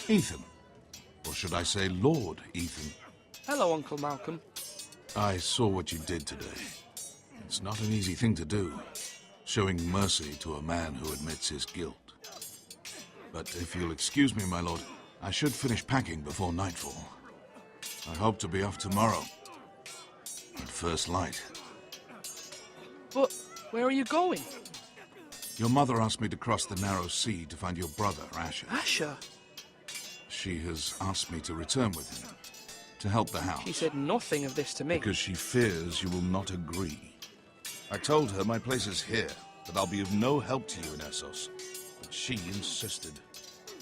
Ethan. Or should I say Lord Ethan? Hello, Uncle Malcolm. I saw what you did today. It's not an easy thing to do, showing mercy to a man who admits his guilt. But if you'll excuse me, my lord, I should finish packing before nightfall. I hope to be off tomorrow, at first light. But where are you going? Your mother asked me to cross the narrow sea to find your brother, Asher. Asher? She has asked me to return with him, to help the house. She said nothing of this to me. Because she fears you will not agree. I told her my place is here, that I'll be of no help to you in Essos. But she insisted.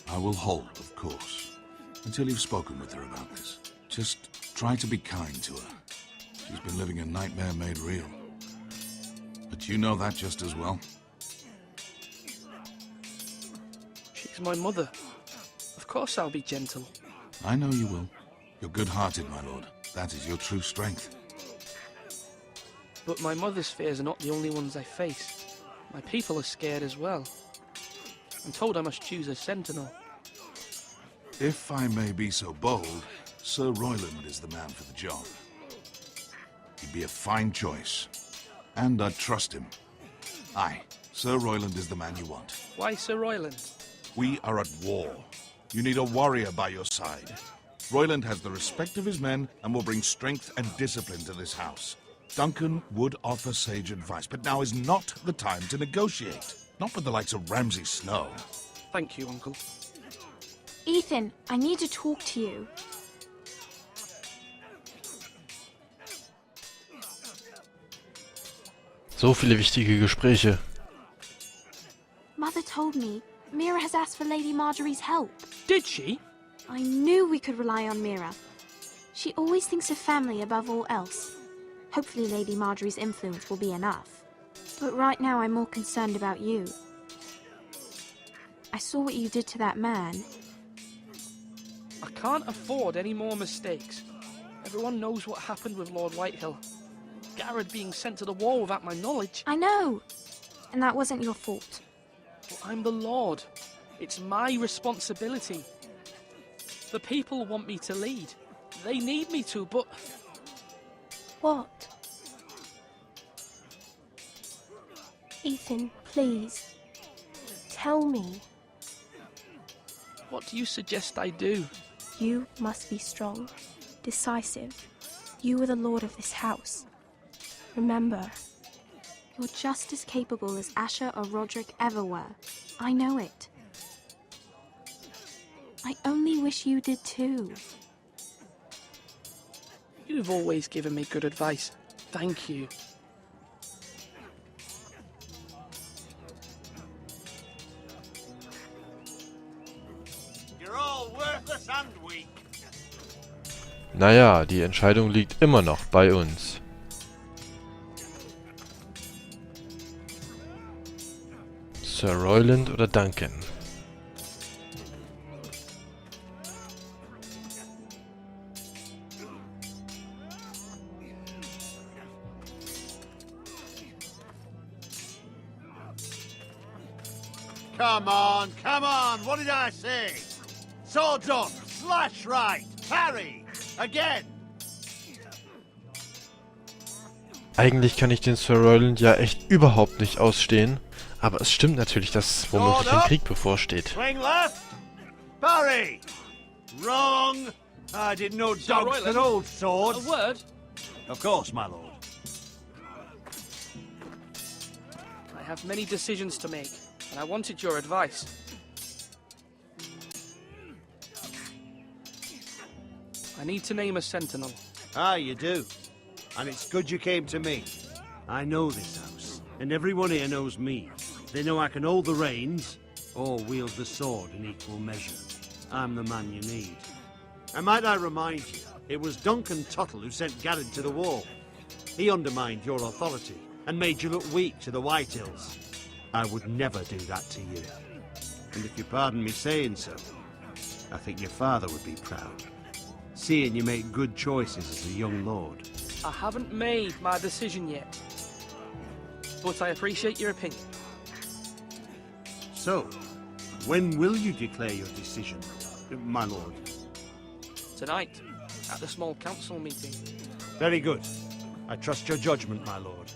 I will hold, of course, until you've spoken with her about this. Just try to be kind to her. She's been living a nightmare made real. But you know that just as well. She's my mother. Of course I'll be gentle. I know you will. You're good-hearted, my lord. That is your true strength. But my mother's fears are not the only ones I face. My people are scared as well. I'm told I must choose a sentinel. If I may be so bold, Sir Royland is the man for the job. He'd be a fine choice. And I'd trust him. Aye, Sir Royland is the man you want. Why Sir Royland? We are at war. You need a warrior by your side. Royland has the respect of his men and will bring strength and discipline to this house. Duncan would offer sage advice, but now is not the time to negotiate. Not with the likes of Ramsay Snow. Thank you, Uncle. Ethan, I need to talk to you. So viele wichtige Gespräche. Mother told me Mira has asked for Lady Marjorie's help. Did she? I knew we could rely on Mira. She always thinks of family above all else. Hopefully Lady Marjorie's influence will be enough. But right now I'm more concerned about you. I saw what you did to that man. I can't afford any more mistakes. Everyone knows what happened with Lord Whitehill. Garrett being sent to the war without my knowledge. I know. And that wasn't your fault. But I'm the Lord. It's my responsibility. The people want me to lead. They need me to, but... What? Ethan, please. Tell me. What do you suggest I do? You must be strong, decisive. You are the lord of this house. Remember, You're just as capable as Asher or Roderick ever were. I know it. I only wish you did too. You've always given me good advice. Thank you. You're all worthless and weak. Naja, die Entscheidung liegt immer noch bei uns. Sir Royland oder Duncan? Come on, what did I say? Swords up, slash right, parry, again. Eigentlich kann ich den Sir Royland ja echt überhaupt nicht ausstehen. Aber es stimmt natürlich, dass womöglich ein Krieg bevorsteht. Swing left, parry. Wrong. I didn't know dogs could hold swords. A word? Of course, my lord. I have many decisions to make, and I wanted your advice. I need to name a sentinel. Ah, you do. And it's good you came to me. I know this house, and everyone here knows me. They know I can hold the reins, or wield the sword in equal measure. I'm the man you need. And might I remind you, it was Duncan Tuttle who sent Garrett to the war. He undermined your authority, and made you look weak to the Whitehills. I would never do that to you. And if you pardon me saying so, I think your father would be proud, seeing you make good choices as a young lord. I haven't made my decision yet, but I appreciate your opinion. So, when will you declare your decision? my lord? Tonight, at the small council meeting. Very good. I trust your judgment, my lord.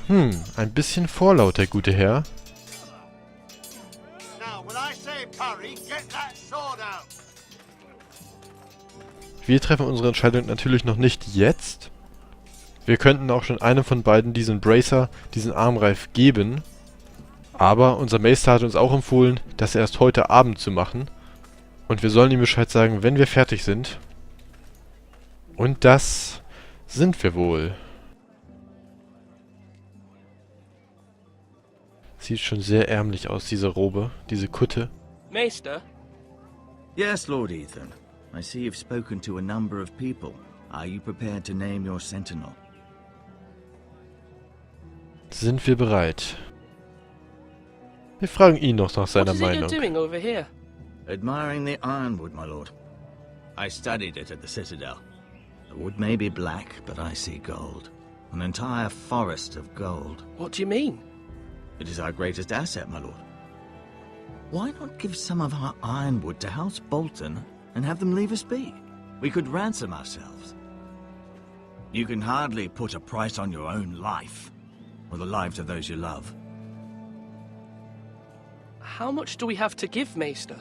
Ein bisschen vorlaut, der gute Herr. Now, when I say parry, get that sword out. Wir treffen unsere Entscheidung natürlich noch nicht jetzt. Wir könnten auch schon einem von beiden diesen Bracer, diesen Armreif geben. Aber unser Meister hat uns auch empfohlen, das erst heute Abend zu machen. Und wir sollen ihm Bescheid sagen, wenn wir fertig sind. Und das sind wir wohl. Sieht schon sehr ärmlich aus, diese Robe, diese Kutte. Maester, Yes, Lord Ethan. I see you've spoken to a number of people. Are you prepared to name your sentinel? Sind wir bereit? Wir fragen ihn noch nach what seiner is it you're Meinung. doing over here? Admiring the ironwood, my lord. I studied it at the Citadel. The wood may be black, but I see gold. An entire forest of gold. What do you mean? It is our greatest asset, my lord. Why not give some of our ironwood to House Bolton and have them leave us be? We could ransom ourselves. You can hardly put a price on your own life, or the lives of those you love. How much do we have to give, Maester?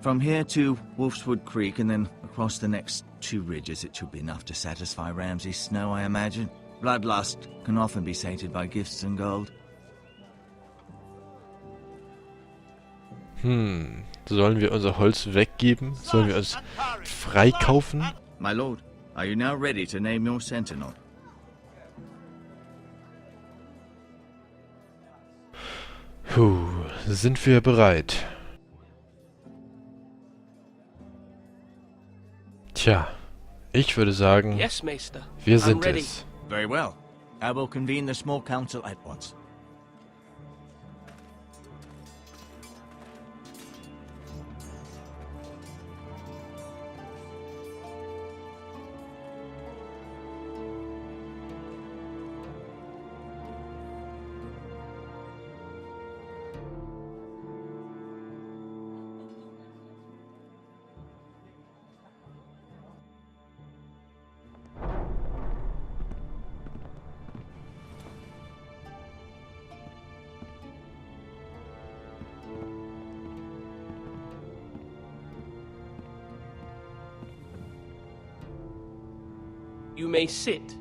From here to Wolfswood Creek and then across the next 2 ridges, it should be enough to satisfy Ramsay Snow, I imagine. Bloodlust can often be sated by gifts and gold. Sollen wir unser Holz weggeben? Sollen wir es freikaufen? My lord, are you now ready to name your sentinel? Sind wir bereit? Tja, ich würde sagen, Yes, Maester. wir I'm sind ready. es. Very well. I will convene the small council at once. You may sit.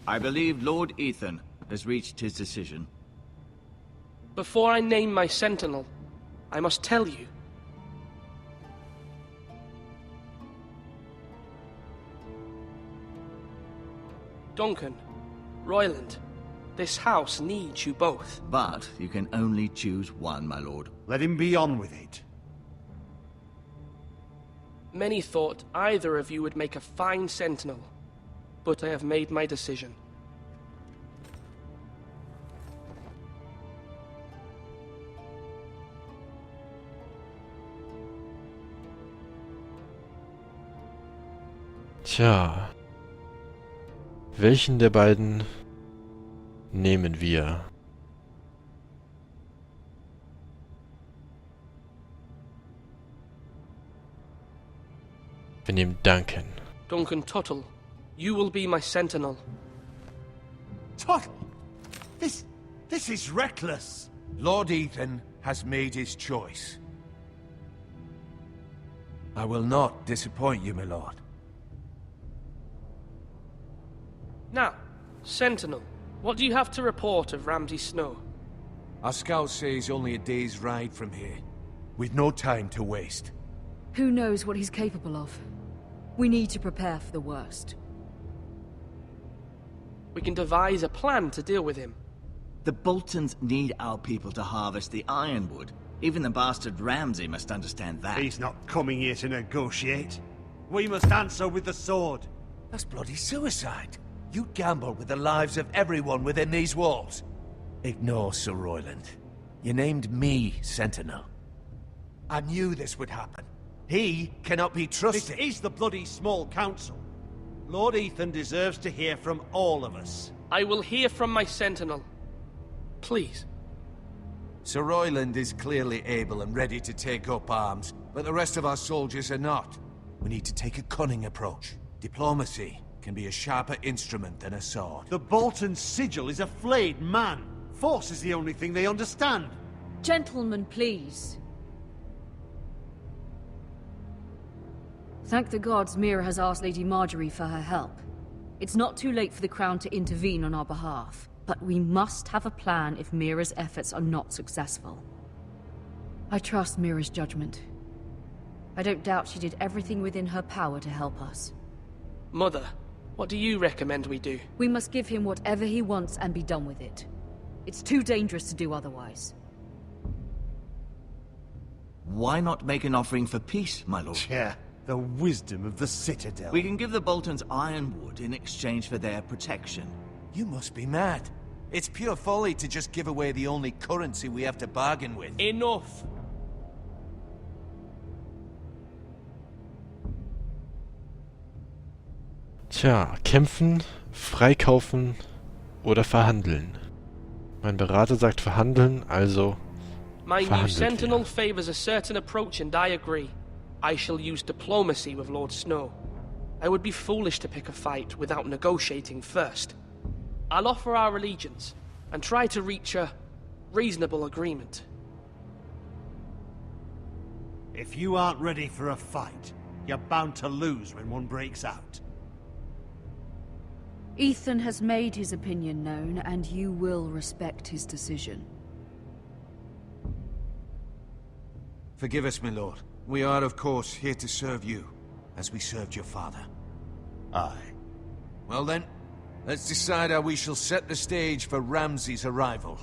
I believe Lord Ethan has reached his decision. Before I name my sentinel, I must tell you. Duncan, Royland, this house needs you both. But you can only choose one, my lord. Let him be on with it. Many thought either of you would make a fine sentinel, but I have made my decision. Tja. Welchen der beiden nehmen wir? Wir nehmen Duncan. Duncan Tuttle, you will be my sentinel. Tuttle! This is reckless. Lord Ethan has made his choice. I will not disappoint you, my lord. Now, sentinel, what do you have to report of Ramsay Snow? Our scouts say he's only a day's ride from here, with no time to waste. Who knows what he's capable of? We need to prepare for the worst. We can devise a plan to deal with him. The Boltons need our people to harvest the ironwood. Even the bastard Ramsay must understand that. He's not coming here to negotiate. We must answer with the sword. That's bloody suicide. You gamble with the lives of everyone within these walls. Ignore Sir Royland. You named me Sentinel. I knew this would happen. He cannot be trusted. This is the bloody small council. Lord Ethan deserves to hear from all of us. I will hear from my sentinel. Please, Sir Royland is clearly able and ready to take up arms, but the rest of our soldiers are not. We need to take a cunning approach. Diplomacy can be a sharper instrument than a sword. The Bolton sigil is a flayed man. Force is the only thing they understand. Gentlemen, please. Thank the gods Mira has asked Lady Marjorie for her help. It's not too late for the Crown to intervene on our behalf, but we must have a plan if Mira's efforts are not successful. I trust Mira's judgment. I don't doubt she did everything within her power to help us. Mother, what do you recommend we do? We must give him whatever he wants and be done with it. It's too dangerous to do otherwise. Why not make an offering for peace, my lord? Yeah, the wisdom of the Citadel. We can give the Boltons ironwood in exchange for their protection. You must be mad. It's pure folly to just give away the only currency we have to bargain with. Enough! Tja, kämpfen, freikaufen oder verhandeln. Mein Berater sagt verhandeln, also My new verhandelt Sentinel wir. favors a certain approach and I agree. I shall use diplomacy with Lord Snow. I would be foolish to pick a fight without negotiating first. I'll offer our allegiance and try to reach a reasonable agreement. If you aren't ready for a fight, you're bound to lose when one breaks out. Ethan has made his opinion known, and you will respect his decision. Forgive us, my lord. We are, of course, here to serve you, as we served your father. Aye. Well then, let's decide how we shall set the stage for Ramsay's arrival.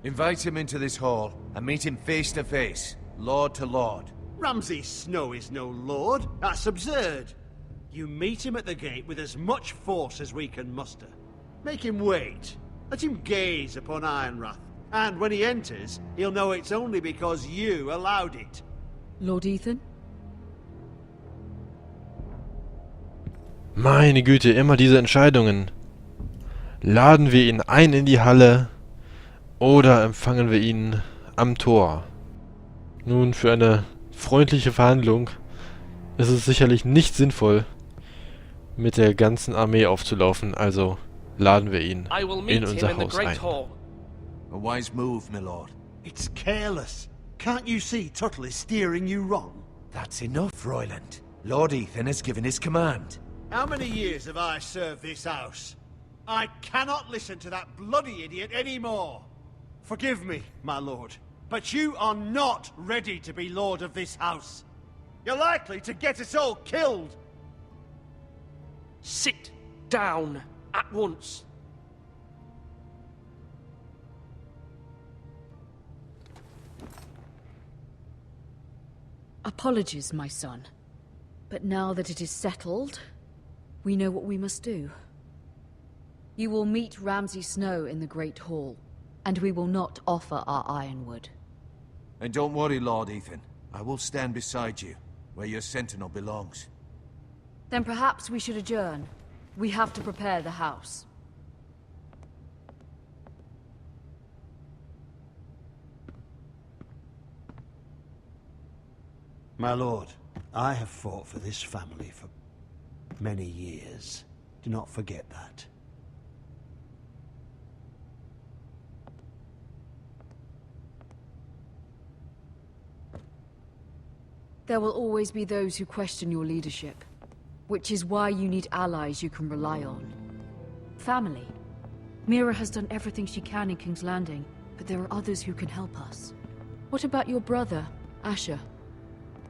Invite him into this hall, and meet him face to face, lord to lord. Ramsay Snow is no lord. That's absurd. You meet him at the gate with as much force as we can muster. Make him wait. Let him gaze upon Ironrath. And when he enters, he'll know it's only because you allowed it. Lord Ethan? Meine Güte, immer diese Entscheidungen. Laden wir ihn ein in die Halle oder empfangen wir ihn am Tor? Nun, für eine freundliche Verhandlung ist es sicherlich nicht sinnvoll, mit der ganzen Armee aufzulaufen, also laden wir ihn I will meet in him unser in the Haus Great ein. Hall. A wise move, my lord. It's careless. Can't you see Tuttle is steering you wrong? That's enough, Royland. Lord Ethan has given his command. How many years have I served this house? I cannot listen to that bloody idiot anymore. Forgive me, my lord, but you are not ready to be lord of this house. You're likely to get us all killed. Sit down at once. Apologies, my son. But now that it is settled, we know what we must do. You will meet Ramsay Snow in the Great Hall, and we will not offer our ironwood. And don't worry, Lord Ethan. I will stand beside you, where your sentinel belongs. Then perhaps we should adjourn. We have to prepare the house. My lord, I have fought for this family for many years. Do not forget that. There will always be those who question your leadership, which is why you need allies you can rely on. Family. Mira has done everything she can in King's Landing, but there are others who can help us. What about your brother, Asher?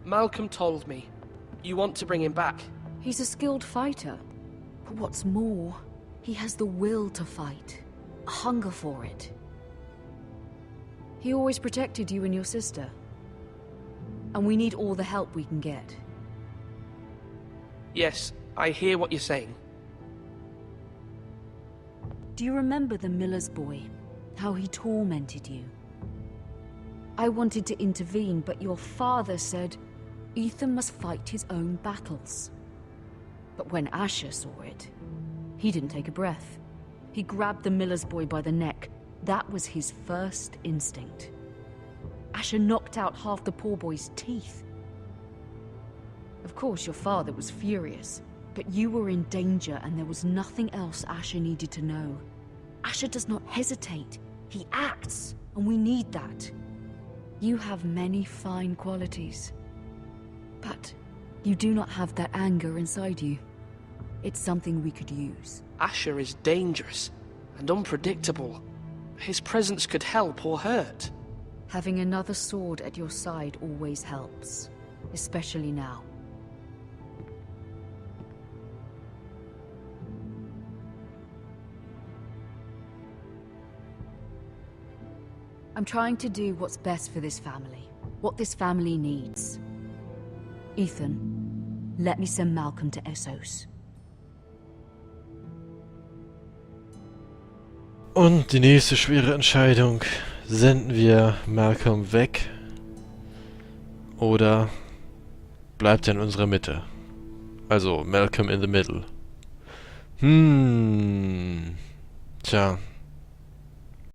Malcolm told me. You want to bring him back? He's a skilled fighter. But what's more, he has the will to fight. A hunger for it. He always protected you and your sister. And we need all the help we can get. Yes, I hear what you're saying. Do you remember the miller's boy? How he tormented you? I wanted to intervene, but your father said Ethan must fight his own battles. But when Asher saw it, he didn't take a breath. He grabbed the miller's boy by the neck, That was his first instinct. Asher knocked out half the poor boy's teeth. Of course, your father was furious, but you were in danger and there was nothing else Asher needed to know. Asher does not hesitate. He acts, and we need that. You have many fine qualities, but you do not have that anger inside you. It's something we could use. Asher is dangerous and unpredictable. His presence could help or hurt. Having another sword at your side always helps, especially now. I'm trying to do what's best for this family, what this family needs. Ethan, let me send Malcolm to Essos. Und die nächste schwere Entscheidung. Senden wir Malcolm weg? Oder bleibt er in unserer Mitte? Also Malcolm in the middle. Tja.